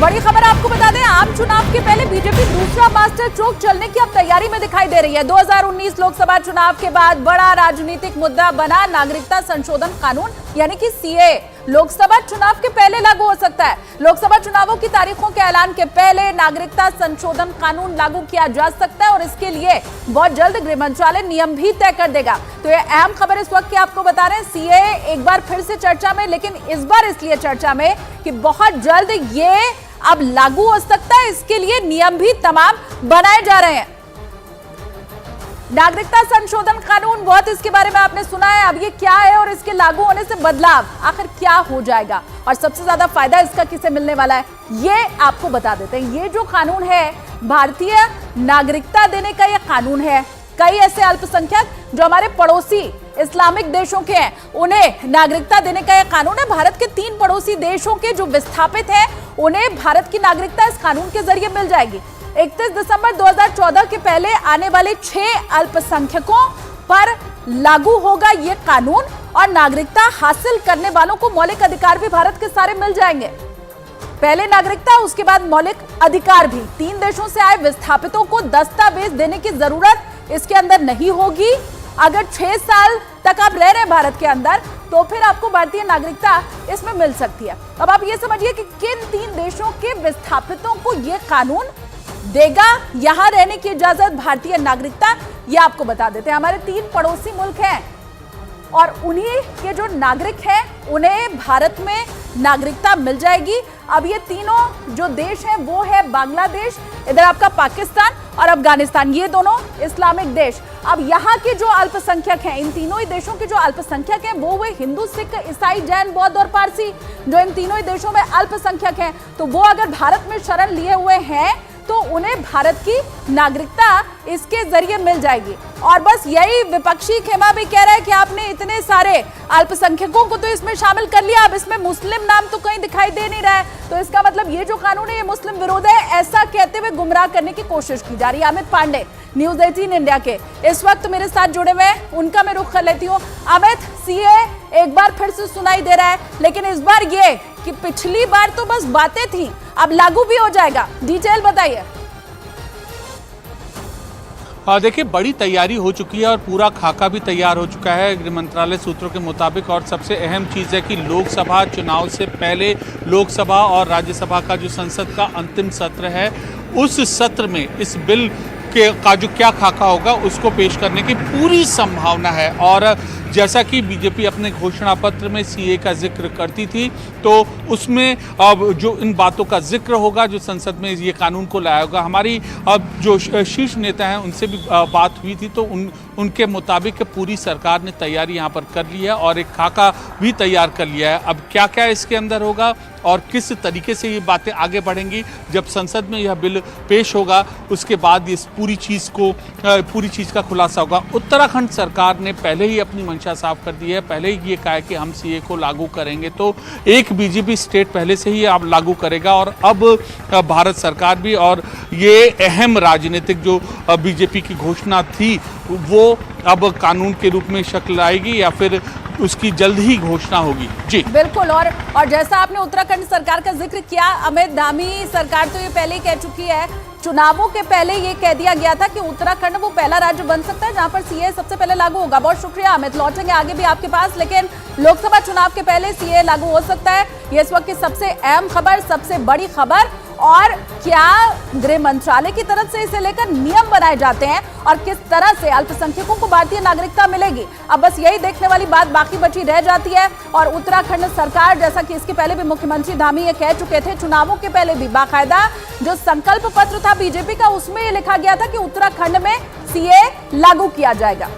बड़ी खबर आपको बता दें, आम चुनाव के पहले बीजेपी दूसरा मास्टर स्ट्रोक चलने की अब तैयारी में दिखाई दे रही है। 2019 लोकसभा चुनाव के बाद बड़ा राजनीतिक मुद्दा बना नागरिकता संशोधन कानून यानी कि सीए। लोकसभा चुनाव के पहले लागू हो सकता है। लोकसभा चुनावों की तारीखों के ऐलान के पहले नागरिकता संशोधन कानून लागू किया जा सकता है और इसके लिए बहुत जल्द गृह मंत्रालय नियम भी तय कर देगा। तो ये अहम खबर इस वक्त की आपको बता रहे हैं। सीए एक बार फिर से चर्चा में, लेकिन इस बार इसलिए चर्चा में कि बहुत जल्द ये अब लागू हो सकता है। इसके लिए नियम भी तमाम बनाए जा रहे हैं। नागरिकता संशोधन कानून, बहुत इसके बारे में आपने सुना है। अब ये क्या है और इसके लागू होने से बदलाव आखिर क्या हो जाएगा और सबसे ज्यादा फायदा इसका किसे मिलने वाला है, ये आपको बता देते हैं। ये जो कानून है, भारतीय नागरिकता देने का ये कानून है। कई ऐसे अल्पसंख्यक जो हमारे पड़ोसी इस्लामिक देशों के हैं, उन्हें नागरिकता देने का यह कानून है। भारत के 3 पड़ोसी देशों के जो विस्थापित हैं, उन्हें भारत की नागरिकता इस कानून के जरिए मिल जाएगी। 31 दिसंबर 2014 के पहले आने वाले 6 अल्पसंख्यकों पर लागू होगा ये कानून और नागरिकता हासिल करने वालों को मौलिक अधिकार भी भारत के सारे मिल जाएंगे। पहले नागरिकता, उसके बाद मौलिक अधिकार भी। 3 देशों से आए विस्थापितों को दस्तावेज देने की जरूरत इसके अंदर नहीं होगी। अगर 6 साल तक आप रह रहे हैं भारत के अंदर, तो फिर आपको भारतीय नागरिकता इसमें मिल सकती है। अब आप ये समझिए कि किन 3 देशों के विस्थापितों को यह कानून देगा यहां रहने की इजाजत, भारतीय नागरिकता, ये आपको बता देते हैं। हमारे 3 पड़ोसी मुल्क हैं और उन्हीं के जो नागरिक हैं उन्हें भारत में नागरिकता मिल जाएगी। अब ये तीनों जो देश हैं वो है बांग्लादेश, इधर आपका पाकिस्तान और अफगानिस्तान, ये दोनों इस्लामिक देश। अब यहाँ के जो अल्पसंख्यक हैं, इन तीनों ही देशों के जो अल्पसंख्यक हैं वो हिंदू, सिख, ईसाई, जैन, बौद्ध और पारसी, जो इन तीनों ही देशों में अल्पसंख्यक हैं, तो वो अगर भारत में शरण लिए हुए हैं तो उन्हें भारत की नागरिकता इसके जरिए मिल जाएगी। और बस यही विपक्षी खेमा भी कह रहा है कि आपने इतने सारे अल्पसंख्यकों को तो इसमें शामिल कर लिया, अब इसमें मुस्लिम नाम तो कहीं दिखाई दे नहीं रहा है, तो इसका मतलब ये जो कानून है ये मुस्लिम विरोध है, ऐसा कहते हुए गुमराह करने की कोशिश की जा रही है। अमित पांडे न्यूज़ 18 इंडिया के इस वक्त मेरे साथ जुड़े हुए हैं, उनका मैं रुख कर लेती हूँ। अमित, सीए एक बार फिर से सुनाई दे रहा है, लेकिन इस बार ये कि पिछली बार तो बस बातें थी, अब लागू भी हो जाएगा, डिटेल बताइए। देखिए, बड़ी तैयारी हो चुकी है और पूरा खाका भी तैयार हो चुका है गृह मंत्रालय सूत्रों के मुताबिक। और सबसे अहम चीज़ है कि लोकसभा चुनाव से पहले लोकसभा और राज्यसभा का जो संसद का अंतिम सत्र है, उस सत्र में इस बिल का जो क्या खाका होगा उसको पेश करने की पूरी संभावना है। और जैसा कि बीजेपी अपने घोषणा पत्र में सीए का जिक्र करती थी, तो उसमें अब जो इन बातों का जिक्र होगा, जो संसद में ये कानून को लाया होगा। हमारी अब जो शीर्ष नेता हैं उनसे भी बात हुई थी, तो उनके मुताबिक पूरी सरकार ने तैयारी यहाँ पर कर ली है और एक खाका भी तैयार कर लिया है। अब क्या क्या इसके अंदर होगा और किस तरीके से ये बातें आगे बढ़ेंगी, जब संसद में यह बिल पेश होगा उसके बाद इस पूरी चीज़ का खुलासा होगा। उत्तराखंड सरकार ने पहले ही अपनी मंशा साफ कर दी है, पहले ही ये कहा है कि हम सीए को लागू करेंगे। तो एक बीजेपी स्टेट पहले से ही अब लागू करेगा और अब भारत सरकार भी, और ये अहम राजनीतिक जो बीजेपी की घोषणा थी वो अब कानून के रूप में शक्ल आएगी या फिर उसकी जल्द ही घोषणा होगी। जी बिल्कुल। और जैसा आपने उत्तराखंड सरकार का जिक्र किया, अमित, धामी सरकार तो ये पहले ही कह चुकी है, चुनावों के पहले ये कह दिया गया था कि उत्तराखंड वो पहला राज्य बन सकता है जहां पर सीए सबसे पहले लागू होगा। बहुत शुक्रिया अमित, लौटेंगे आगे भी आपके पास, लेकिन लोकसभा चुनाव के पहले सीए लागू हो सकता है, ये इस वक्त की सबसे अहम खबर, सबसे बड़ी खबर। और क्या गृह मंत्रालय की तरफ से इसे लेकर नियम बनाए जाते हैं और किस तरह से अल्पसंख्यकों को भारतीय नागरिकता मिलेगी, अब बस यही देखने वाली बात बाकी बची रह जाती है। और उत्तराखंड सरकार, जैसा कि इसके पहले भी मुख्यमंत्री धामी ये कह चुके थे, चुनावों के पहले भी बाकायदा जो संकल्प पत्र था बीजेपी का, उसमें ये लिखा गया था कि उत्तराखंड में सीए लागू किया जाएगा।